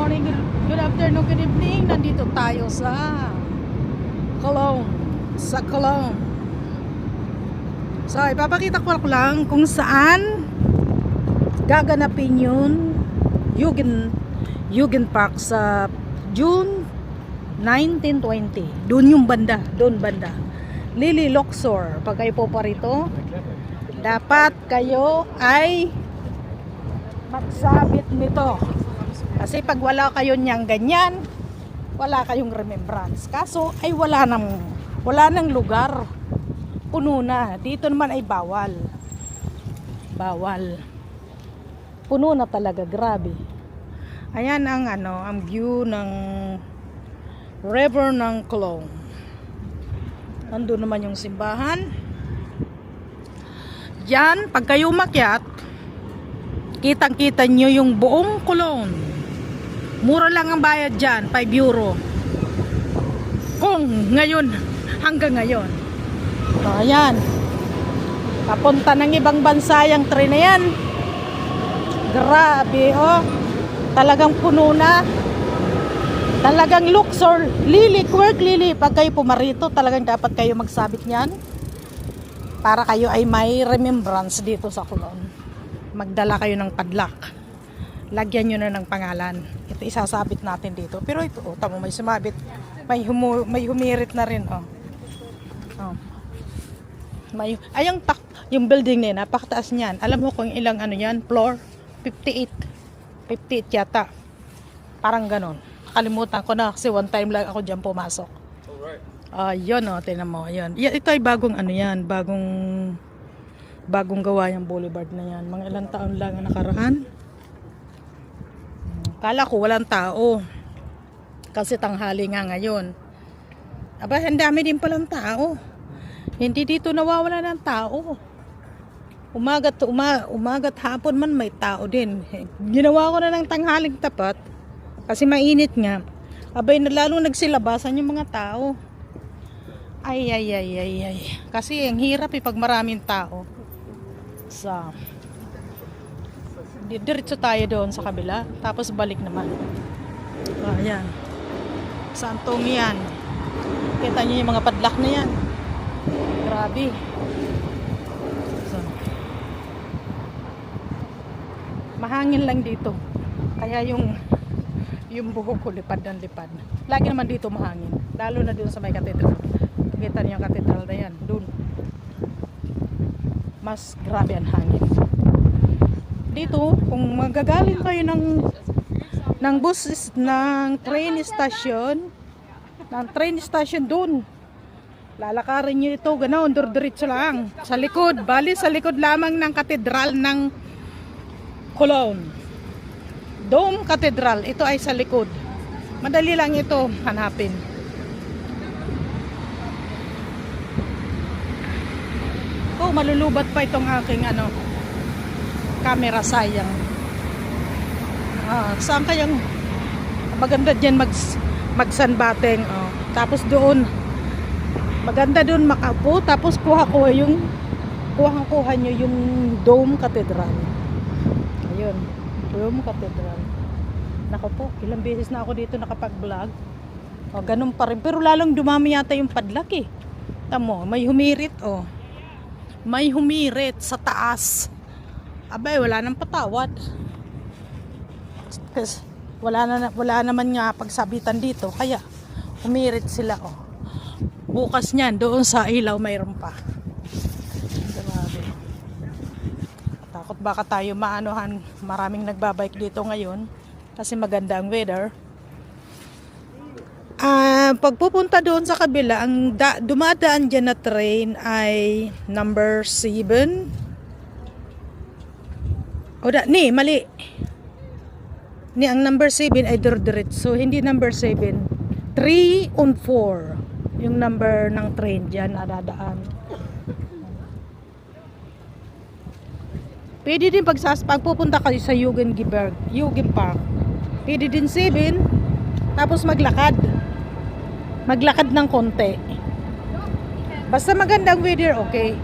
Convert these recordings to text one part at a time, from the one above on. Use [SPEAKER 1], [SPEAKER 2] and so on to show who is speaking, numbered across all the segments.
[SPEAKER 1] morning, good afternoon, good evening. Nandito tayo sa Cologne. So, ipapakita ko lang kung saan gaganapin yun Jugend Park sa June 1920. Doon yung banda, Lily Luxor. Pag kayo po pa rito, dapat kayo ay magsabit nito. Kasi pag wala kayo niyang ganyan, wala kayong remembrance. Kaso ay wala nang lugar. Puno na. Dito naman ay bawal. Puno na talaga, grabe. Ayan ang view ng river ng Cologne. Nandun naman yung simbahan. Diyan, pag kayo umakyat, kitang-kita nyo yung buong Cologne. Mura lang ang bayad dyan, 5 euro. Kung ngayon, hanggang ngayon. So, ayan. Papunta ng ibang bansa yung train na yan. Grabe, oh. Talagang puno na. Talagang Luxor, Quirk Lily. Pag kayo pumarito, talagang dapat kayo magsabit niyan. Para kayo ay may remembrance dito sa Cologne. Magdala kayo ng padlock. Lagyan nyo na ng pangalan. Ito isasabit natin dito. Pero ito, oh, tamo may sumabit. May humirit na rin, oh. Yung building na yun, napakataas niyan. Alam mo kung ilang yan, floor? 58 yata. Parang ganon. Kalimutan ko na kasi one time lang ako dyan pumasok. Yun, oh, tinan mo, yun. Ito ay bagong bagong gawa yung boulevard na yan. Mga ilang taon lang ang nakaraan. Kala ko walang tao. Kasi tanghali nga ngayon. Aba, ang dami din palang tao. Hindi dito nawawala ng tao. Umaga't hapon man may tao din. Ginawa ko na ng tanghaling tapat. Kasi mainit nga. Abay, lalo nagsilabasan yung mga tao. Ay. Kasi ang hirap pag maraming tao. So, diretso tayo doon sa kabila. Tapos balik naman. Ayan. Santong yan. Kita nyo yung mga padlock na yan. Grabe. So, mahangin lang dito. Kaya yung buhok ko lipad. Lagi naman dito mahangin. Lalo na doon sa may katedral. Kita niyo yung katedral na yan. Doon. Mas grabe ang hangin. Dito, kung magagaling kayo ng bus, ng train station doon. Lalakarin nyo ito, ganoon, diretso lang. Sa likod, sa likod lamang ng katedral ng Cologne. Dome Cathedral, ito ay sa likod. Madali lang ito hanapin. Oh, malulubat pa itong aking camera, sayang. Saan kayang maganda dyan mag-sunbathing, tapos doon maganda doon makaupo, tapos kuha nyo yung Dome Cathedral. Ayun, Dome Cathedral. Nako po, ilang beses na ako dito nakapag-vlog. Ganun pa rin, pero lalong dumami yata yung padlock eh. Tamo, may humirit, may humirit sa taas. Abay, wala nang patawad. Kasi wala naman nga pagsabitan dito, kaya humirit sila, Bukas niyan, doon sa ilaw mayroon pa. Grabe. Takot baka tayo maanuhan. Maraming nagbabike dito ngayon kasi maganda ang weather. Pagpupunta doon sa kabila, ang dumadaan dyan na train ay number 7. Mali. Ang number 7 ay diretso. Hindi number 7. 3 on 4. Yung number ng train dyan na dadaan. Pwede din pagpupunta kayo sa Jugend Park. Pwede din 7. Tapos maglakad ng konti. Basta magandang weather, okay.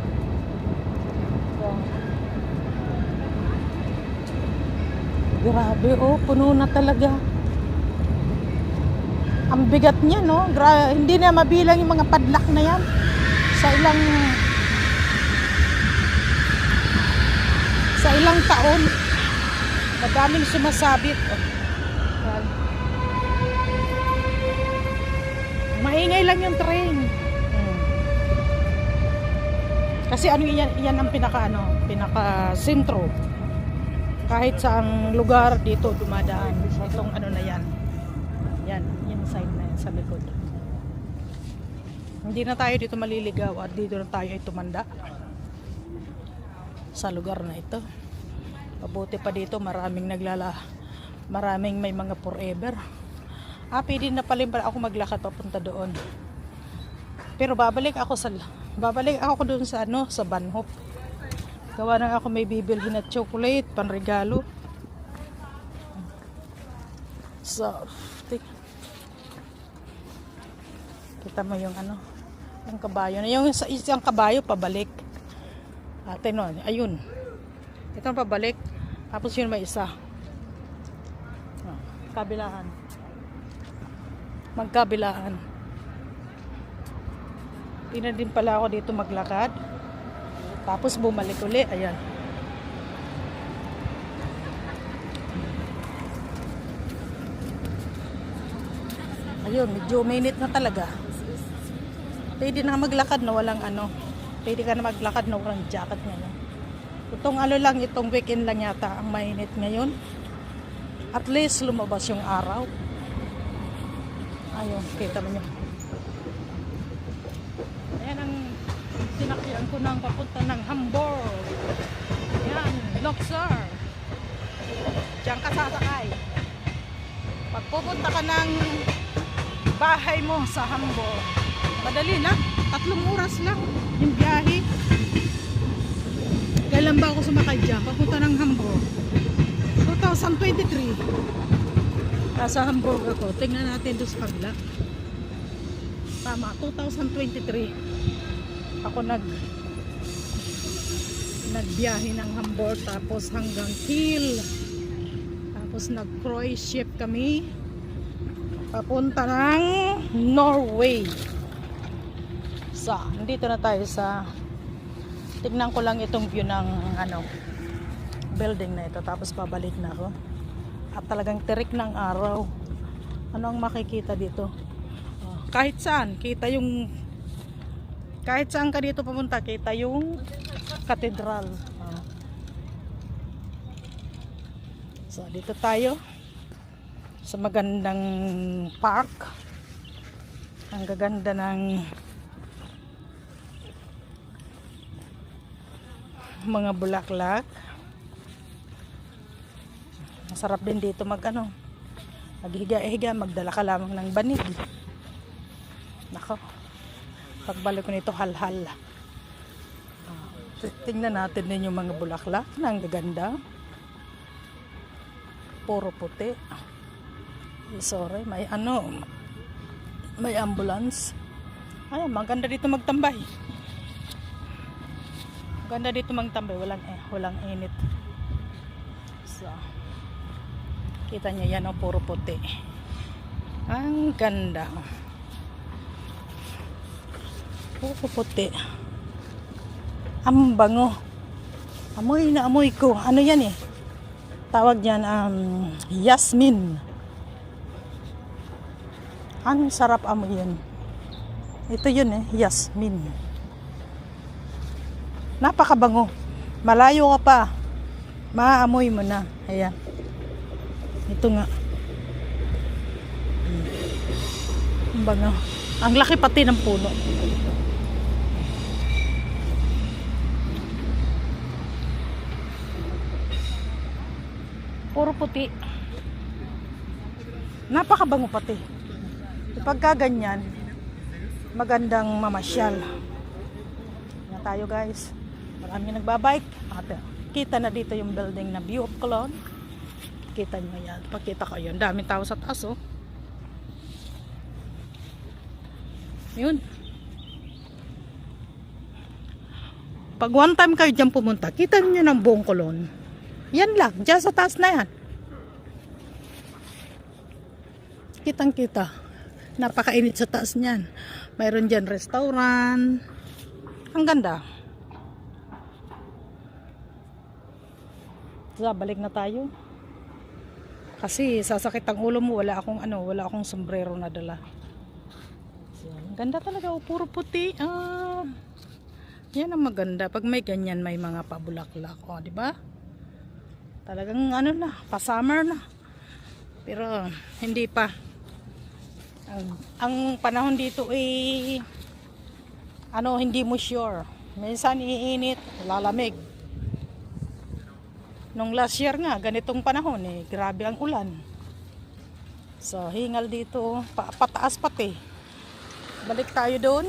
[SPEAKER 1] Grabe, puno na talaga. Ang bigat niya, no? Hindi na mabilang yung mga padlock na yan. Sa ilang taon. Madaming sumasabit. Oh. Yan. Maingay lang yung train. Kasi ano yan ang pinaka sentro. Kahit saang lugar dito dumadaan. Itong ano na yan. Yan, yung sign na yan sa likod. Hindi na tayo dito maliligaw at dito na tayo ay tumanda. Sa lugar na ito. Mabuti pa dito, maraming may mga forever. Pwede na pala ako maglakad papunta doon. Pero babalik ako doon sa sa Banhop. Gawa na ako may bibilhin na chocolate, panregalo. So, kita mo yung yung kabayo. Yung isang kabayo pabalik. Ate no, ayun. Ito ang pabalik. Tapos yun may isa. Kabilaan. Magkabilaan. Di na din pala ako dito maglakad. Tapos bumalik uli. Ayan. Ayun, medyo minute na talaga. Pwede na maglakad na walang Pwede ka na maglakad na walang jacket ngayon. Itong weekend lang yata ang mainit ngayon. At least lumabas yung araw. Ayun, kita mo nyo. Ayan ang sinakyan ko ng papunta ng Hamburg. Ayan, Luxor. Diyan ka sasakay. Pag pupunta ka ng bahay mo sa Hamburg, madali lang. 3 oras lang yung biyahe. Kailan ba ako sumakay dyan? Papunta ng Hamburg. 2023. Nasa Hamburg ako. Tingnan natin doon sa kabila. Tama, 2023. Ako nagbiyahe ng Hamburg tapos hanggang Kiel. Tapos nag-cruise ship kami papunta ng Norway. So, nandito na tayo sa tignan ko lang itong view ng building na ito tapos pabalik na ako. At talagang tirik ng araw. Ano ang makikita dito? Kahit saan ka dito pumunta, kita yung katedral. So, dito tayo sa magandang park. Ang gaganda ng mga bulaklak. Masarap din dito maghiga-higa, magdala ka lamang ng banig. Nako, pagbalik ko nito halhal. Tingnan natin din yung mga bulaklak na ang gaganda. Puro puti. Sorry, may ambulance. Ay, maganda dito magtambay. Maganda dito magtambay, walang init. So, kita niyo yan, puro puti. Ang ganda. Puro puti. Ang bango. Amoy na amoy ko. Ano yan Tawag yan Yasmin. Ang sarap amoy yan. Ito yun Yasmin. Napakabango. Malayo ka pa, maamoy mo na. Ayan. Ito nga. Ang bango. Ang laki pati ng puno. Puro puti. Napakabango pati. Pagka ganyan, magandang mamasyal. Na tayo guys. Maraming nagbabike. Kita na dito yung building na View of Cologne. Kita nyo yan. Pakita ko yun. Daming tao sa taas Yun. Pag one time kayo dyan pumunta, kita nyo ng buong Cologne. Yan lang. Dyan sa taas na yan. Kitang kita. Napakainit sa taas niyan. Mayroon dyan restaurant. Ang ganda. So, balik na tayo. Kasi sasakit ang ulo mo, wala akong sombrero na dala. So, ang ganda talaga, puro puti. Yan ang maganda. Pag may ganyan, may mga pabulaklak. O, di ba? Talagang pa-summer na. Pero hindi pa. Ang panahon dito hindi mo sure. Minsan iinit, lalamig. Nung last year nga, ganitong panahon grabe ang ulan. So, hingal dito, pataas pati. Balik tayo doon.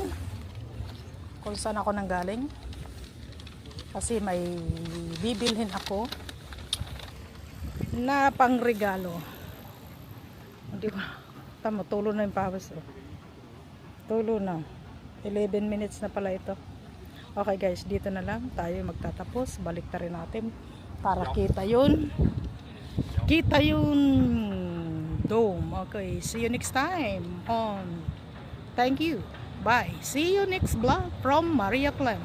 [SPEAKER 1] Kung saan ako nanggaling. Kasi may bibilhin ako na pangregalo. Di ba? Tama, tulo na yung pawis. Tulo na. 11 minutes na pala ito. Okay guys, dito na lang tayo magtatapos. Balik ta rin natin para kita yun dome. Okay, see you next time on. Thank you. Bye. See you next vlog from Maria Clem.